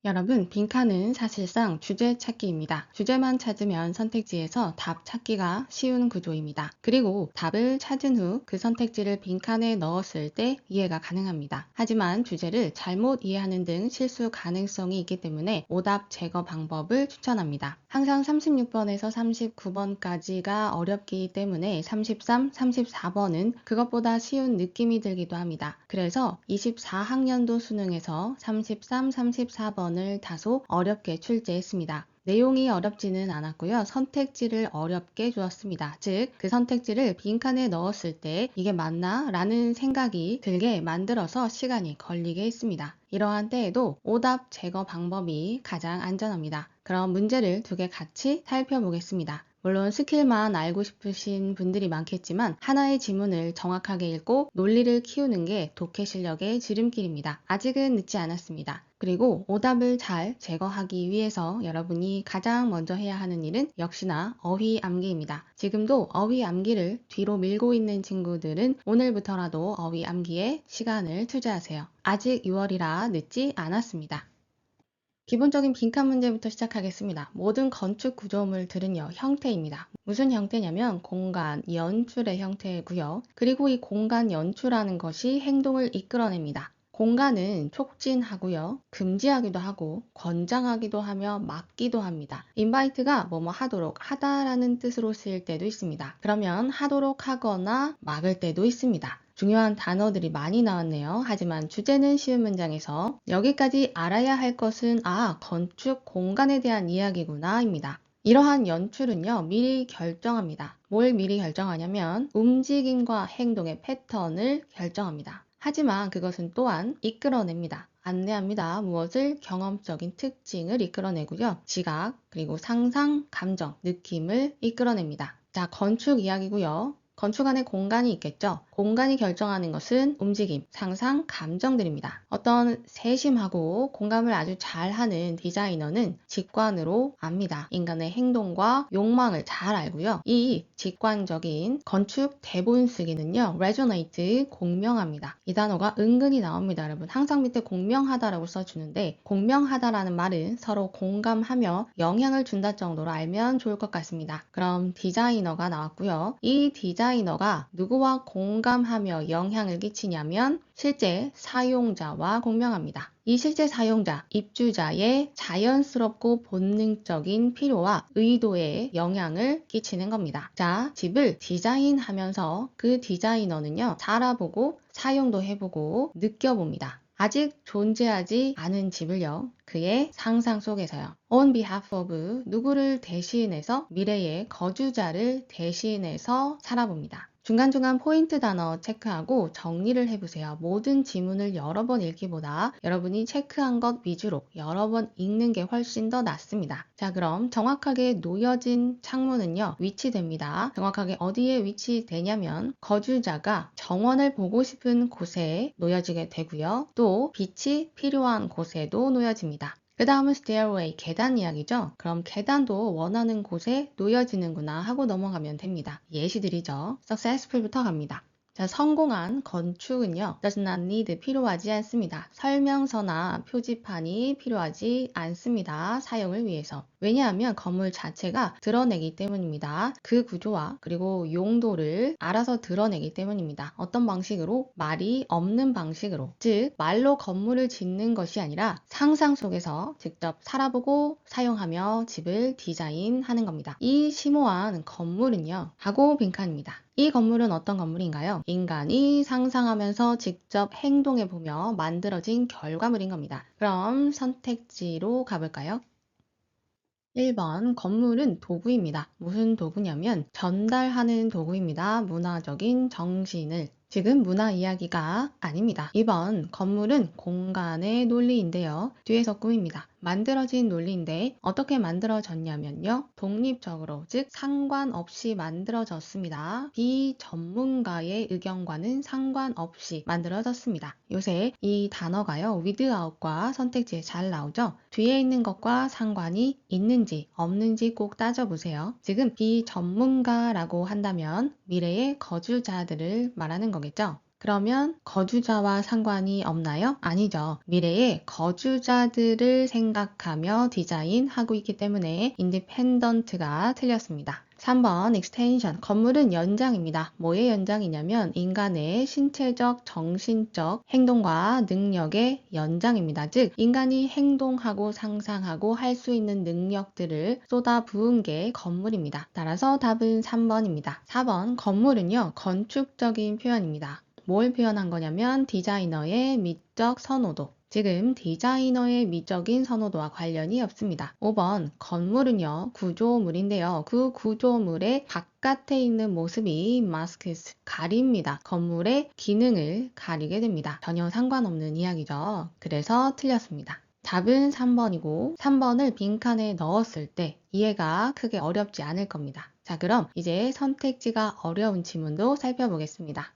여러분, 빈칸은 사실상 주제 찾기입니다. 주제만 찾으면 선택지에서 답 찾기가 쉬운 구조입니다. 그리고 답을 찾은 후 그 선택지를 빈칸에 넣었을 때 이해가 가능합니다. 하지만 주제를 잘못 이해하는 등 실수 가능성이 있기 때문에 오답 제거 방법을 추천합니다. 항상 36번에서 39번까지가 어렵기 때문에 33, 34번은 그것보다 쉬운 느낌이 들기도 합니다. 그래서 24학년도 수능에서 33, 34번 을 다소 어렵게 출제했습니다. 내용이 어렵지는 않았고요. 선택지를 어렵게 주었습니다. 즉, 그 선택지를 빈칸에 넣었을 때 이게 맞나? 라는 생각이 들게 만들어서 시간이 걸리게 했습니다. 이러한 때에도 오답 제거 방법이 가장 안전합니다. 그럼 문제를 두 개 같이 살펴보겠습니다. 물론 스킬만 알고 싶으신 분들이 많겠지만 하나의 지문을 정확하게 읽고 논리를 키우는 게 독해 실력의 지름길입니다. 아직은 늦지 않았습니다. 그리고 오답을 잘 제거하기 위해서 여러분이 가장 먼저 해야 하는 일은 역시나 어휘 암기입니다. 지금도 어휘 암기를 뒤로 밀고 있는 친구들은 오늘부터라도 어휘 암기에 시간을 투자하세요. 아직 6월이라 늦지 않았습니다. 기본적인 빈칸 문제부터 시작하겠습니다. 모든 건축 구조물들은요, 형태입니다. 무슨 형태냐면 공간 연출의 형태고요. 그리고 이 공간 연출하는 것이 행동을 이끌어냅니다. 공간은 촉진하고요, 금지하기도 하고, 권장하기도 하며 막기도 합니다. 인바이트가 뭐뭐 하도록 하다라는 뜻으로 쓰일 때도 있습니다. 그러면 하도록 하거나 막을 때도 있습니다. 중요한 단어들이 많이 나왔네요. 하지만 주제는 쉬운 문장에서 여기까지 알아야 할 것은 건축 공간에 대한 이야기구나 입니다. 이러한 연출은요, 미리 결정합니다. 뭘 미리 결정하냐면 움직임과 행동의 패턴을 결정합니다. 하지만 그것은 또한 이끌어냅니다. 안내합니다. 무엇을? 경험적인 특징을 이끌어내고요. 지각, 그리고 상상, 감정, 느낌을 이끌어냅니다. 자, 건축 이야기고요. 건축 안에 공간이 있겠죠. 공간이 결정하는 것은 움직임, 상상, 감정들입니다. 어떤 세심하고 공감을 아주 잘하는 디자이너는 직관으로 압니다. 인간의 행동과 욕망을 잘 알고요. 이 직관적인 건축 대본 쓰기는요, resonate, 공명합니다. 이 단어가 은근히 나옵니다, 여러분. 항상 밑에 공명하다라고 써주는데, 공명하다라는 말은 서로 공감하며 영향을 준다 정도로 알면 좋을 것 같습니다. 그럼 디자이너가 나왔고요. 이 디자이너가 누구와 공감하며 영향을 끼치냐면 실제 사용자와 공명합니다. 이 실제 사용자, 입주자의 자연스럽고 본능적인 필요와 의도에 영향을 끼치는 겁니다. 자, 집을 디자인하면서 그 디자이너는요, 살아보고 사용도 해보고 느껴봅니다. 아직 존재하지 않은 집을요, 그의 상상 속에서요. On behalf of 누구를 대신해서 미래의 거주자를 대신해서 살아봅니다. 중간중간 포인트 단어 체크하고 정리를 해보세요. 모든 지문을 여러 번 읽기보다 여러분이 체크한 것 위주로 여러 번 읽는 게 훨씬 더 낫습니다. 자, 그럼 정확하게 놓여진 창문은요, 위치됩니다. 정확하게 어디에 위치되냐면 거주자가 정원을 보고 싶은 곳에 놓여지게 되고요. 또 빛이 필요한 곳에도 놓여집니다. 그 다음은 stairway, 계단 이야기죠. 그럼 계단도 원하는 곳에 놓여지는구나 하고 넘어가면 됩니다. 예시들이죠. successful부터 갑니다. 자, 성공한 건축은요, does not need, 필요하지 않습니다. 설명서나 표지판이 필요하지 않습니다. 사용을 위해서. 왜냐하면 건물 자체가 드러내기 때문입니다. 그 구조와 그리고 용도를 알아서 드러내기 때문입니다. 어떤 방식으로? 말이 없는 방식으로. 즉, 말로 건물을 짓는 것이 아니라 상상 속에서 직접 살아보고 사용하며 집을 디자인하는 겁니다. 이 심오한 건물은요, 하고 빈칸입니다. 이 건물은 어떤 건물인가요? 인간이 상상하면서 직접 행동해보며 만들어진 결과물인 겁니다. 그럼 선택지로 가볼까요? 1번, 건물은 도구입니다. 무슨 도구냐면 전달하는 도구입니다. 문화적인 정신을. 지금 문화 이야기가 아닙니다. 2번, 건물은 공간의 논리인데요. 뒤에서 꾸밉니다. 만들어진 논리인데 어떻게 만들어졌냐면요, 독립적으로, 즉 상관없이 만들어졌습니다. 비전문가의 의견과는 상관없이 만들어졌습니다. 요새 이 단어가요, without과 선택지에 잘 나오죠. 뒤에 있는 것과 상관이 있는지 없는지 꼭 따져보세요. 지금 비전문가라고 한다면 미래의 거주자들을 말하는 거겠죠. 그러면 거주자와 상관이 없나요? 아니죠. 미래의 거주자들을 생각하며 디자인하고 있기 때문에 independent가 틀렸습니다. 3번 extension. 건물은 연장입니다. 뭐의 연장이냐면 인간의 신체적, 정신적 행동과 능력의 연장입니다. 즉 인간이 행동하고 상상하고 할 수 있는 능력들을 쏟아 부은 게 건물입니다. 따라서 답은 3번입니다. 4번 건물은요 건축적인 표현입니다. 뭘 표현한 거냐면 디자이너의 미적 선호도. 지금 디자이너의 미적인 선호도와 관련이 없습니다. 5번 건물은요 구조물인데요. 그 구조물의 바깥에 있는 모습이 마스크스 가립니다. 건물의 기능을 가리게 됩니다. 전혀 상관없는 이야기죠. 그래서 틀렸습니다. 답은 3번이고 3번을 빈칸에 넣었을 때 이해가 크게 어렵지 않을 겁니다. 자, 그럼 이제 선택지가 어려운 지문도 살펴보겠습니다.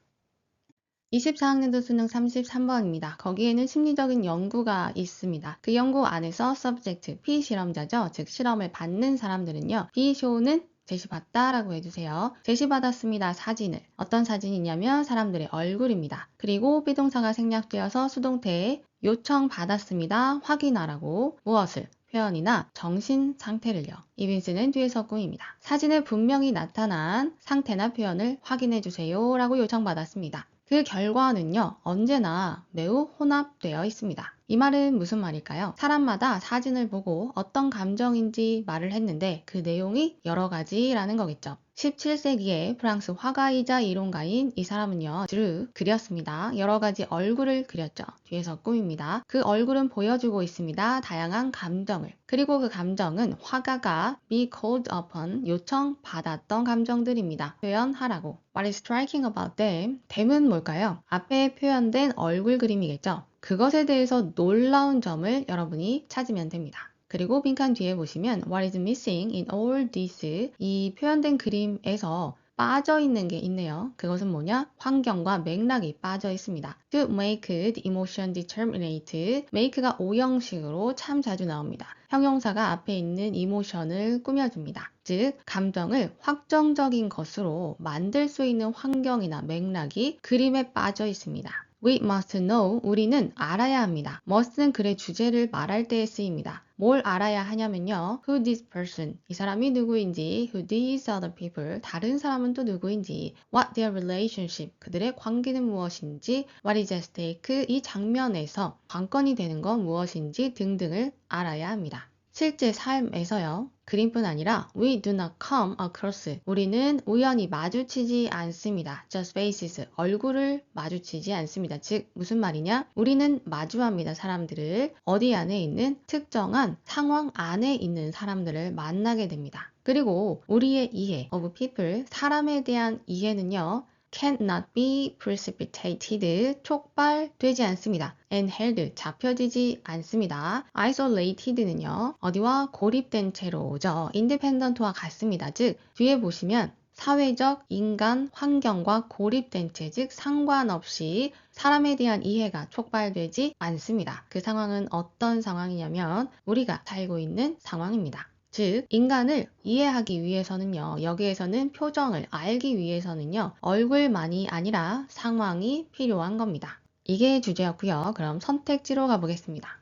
24학년도 수능 33번입니다. 거기에는 심리적인 연구가 있습니다. 그 연구 안에서 subject, 피실험자죠. 즉 실험을 받는 사람들은요. 비쇼는 제시받다라고 해주세요. 제시받았습니다. 사진을. 어떤 사진이냐면 사람들의 얼굴입니다. 그리고 비동사가 생략되어서 수동태에 요청받았습니다. 확인하라고 무엇을? 표현이나 정신 상태를요. 이빈스는 뒤에서 꾸밉니다. 사진에 분명히 나타난 상태나 표현을 확인해주세요 라고 요청받았습니다. 그 결과는요, 언제나 매우 혼합되어 있습니다. 이 말은 무슨 말일까요? 사람마다 사진을 보고 어떤 감정인지 말을 했는데 그 내용이 여러 가지라는 거겠죠. 17세기의 프랑스 화가이자 이론가인 이 사람은요, 주로 그렸습니다. 여러 가지 얼굴을 그렸죠. 뒤에서 꾸밉니다. 그 얼굴은 보여주고 있습니다. 다양한 감정을. 그리고 그 감정은 화가가 be called upon, 요청받았던 감정들입니다. 표현하라고. What is striking about them? them은 뭘까요? 앞에 표현된 얼굴 그림이겠죠. 그것에 대해서 놀라운 점을 여러분이 찾으면 됩니다. 그리고 빈칸 뒤에 보시면 What is missing in all this? 이 표현된 그림에서 빠져 있는 게 있네요. 그것은 뭐냐? 환경과 맥락이 빠져 있습니다. To make the emotion determinate. make가 오형식으로 참 자주 나옵니다. 형용사가 앞에 있는 emotion을 꾸며줍니다. 즉, 감정을 확정적인 것으로 만들 수 있는 환경이나 맥락이 그림에 빠져 있습니다. We must know. 우리는 알아야 합니다. must는 글의 주제를 말할 때에 쓰입니다. 뭘 알아야 하냐면요. Who this person. 이 사람이 누구인지. Who these other people. 다른 사람은 또 누구인지. What their relationship. 그들의 관계는 무엇인지. What is at stake. 이 장면에서 관건이 되는 건 무엇인지 등등을 알아야 합니다. 실제 삶에서요. 그림뿐 아니라 we do not come across. 우리는 우연히 마주치지 않습니다. just faces. 얼굴을 마주치지 않습니다. 즉 무슨 말이냐? 우리는 마주합니다. 사람들을 어디 안에 있는 특정한 상황 안에 있는 사람들을 만나게 됩니다. 그리고 우리의 이해 of people, 사람에 대한 이해는요. cannot be precipitated, 촉발되지 않습니다. and held, 잡혀지지 않습니다. isolated는요, 어디와 고립된 채로죠. independent와 같습니다. 즉, 뒤에 보시면 사회적, 인간, 환경과 고립된 채, 즉 상관없이 사람에 대한 이해가 촉발되지 않습니다. 그 상황은 어떤 상황이냐면 우리가 살고 있는 상황입니다. 즉 인간을 이해하기 위해서는요. 여기에서는 표정을 알기 위해서는요. 얼굴만이 아니라 상황이 필요한 겁니다. 이게 주제였고요. 그럼 선택지로 가보겠습니다.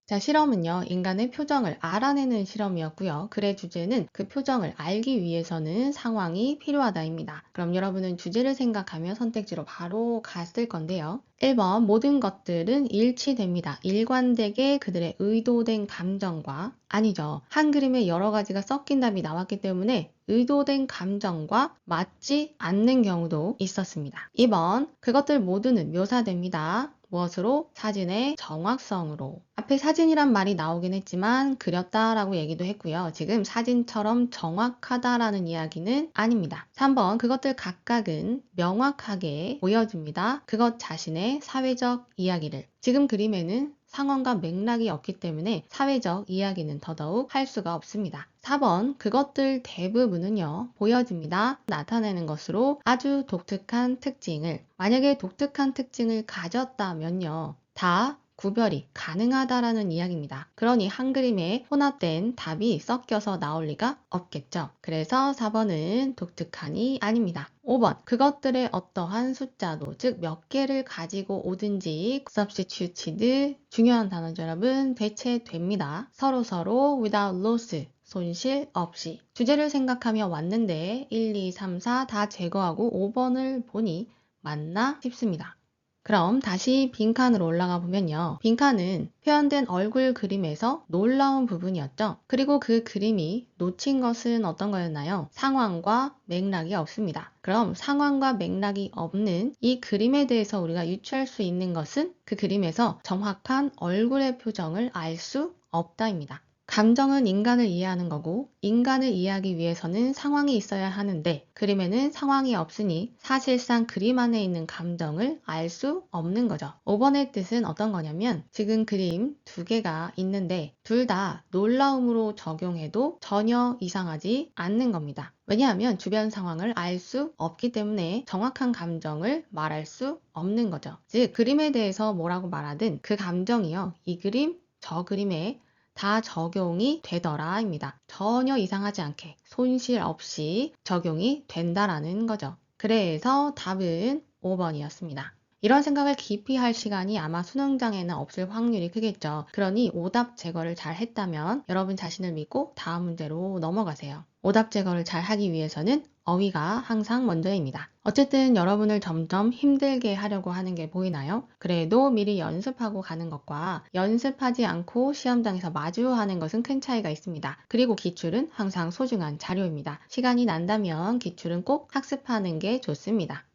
자, 실험은요, 인간의 표정을 알아내는 실험이었고요. 글의 주제는 그 표정을 알기 위해서는 상황이 필요하다입니다. 그럼 여러분은 주제를 생각하며 선택지로 바로 갔을 건데요. 1번, 모든 것들은 일치됩니다. 일관되게 그들의 의도된 감정과, 아니죠. 한 그림에 여러 가지가 섞인 답이 나왔기 때문에 의도된 감정과 맞지 않는 경우도 있었습니다. 2번, 그것들 모두는 묘사됩니다. 무엇으로? 사진의 정확성으로. 앞에 사진이란 말이 나오긴 했지만 그렸다라고 얘기도 했고요. 지금 사진처럼 정확하다라는 이야기는 아닙니다. 3번, 그것들 각각은 명확하게 보여줍니다. 그것 자신의 사회적 이야기를. 지금 그림에는 상황과 맥락이 없기 때문에 사회적 이야기는 더더욱 할 수가 없습니다. 4번, 그것들 대부분은요, 보여집니다. 나타내는 것으로 아주 독특한 특징을, 만약에 독특한 특징을 가졌다면요, 다 구별이 가능하다라는 이야기입니다. 그러니 한 그림에 혼합된 답이 섞여서 나올 리가 없겠죠. 그래서 4번은 독특한이 아닙니다. 5번, 그것들의 어떠한 숫자도, 즉 몇 개를 가지고 오든지 substituted, 중요한 단어죠 여러분, 대체됩니다. 서로 without loss, 손실 없이. 주제를 생각하며 왔는데 1, 2, 3, 4 다 제거하고 5번을 보니 맞나 싶습니다. 그럼 다시 빈칸으로 올라가 보면요. 빈칸은 표현된 얼굴 그림에서 놀라운 부분이었죠. 그리고 그 그림이 놓친 것은 어떤 거였나요? 상황과 맥락이 없습니다. 그럼 상황과 맥락이 없는 이 그림에 대해서 우리가 유추할 수 있는 것은 그 그림에서 정확한 얼굴의 표정을 알 수 없다입니다. 감정은 인간을 이해하는 거고 인간을 이해하기 위해서는 상황이 있어야 하는데 그림에는 상황이 없으니 사실상 그림 안에 있는 감정을 알 수 없는 거죠. 5번의 뜻은 어떤 거냐면 지금 그림 두 개가 있는데 둘 다 놀라움으로 적용해도 전혀 이상하지 않는 겁니다. 왜냐하면 주변 상황을 알 수 없기 때문에 정확한 감정을 말할 수 없는 거죠. 즉 그림에 대해서 뭐라고 말하든 그 감정이요. 이 그림, 저 그림에 다 적용이 되더라 입니다. 전혀 이상하지 않게 손실 없이 적용이 된다라는 거죠. 그래서 답은 5번이었습니다. 이런 생각을 깊이 할 시간이 아마 수능장에는 없을 확률이 크겠죠. 그러니 오답 제거를 잘 했다면 여러분 자신을 믿고 다음 문제로 넘어가세요. 오답 제거를 잘 하기 위해서는 어휘가 항상 먼저입니다. 어쨌든 여러분을 점점 힘들게 하려고 하는 게 보이나요? 그래도 미리 연습하고 가는 것과 연습하지 않고 시험장에서 마주하는 것은 큰 차이가 있습니다. 그리고 기출은 항상 소중한 자료입니다. 시간이 난다면 기출은 꼭 학습하는 게 좋습니다.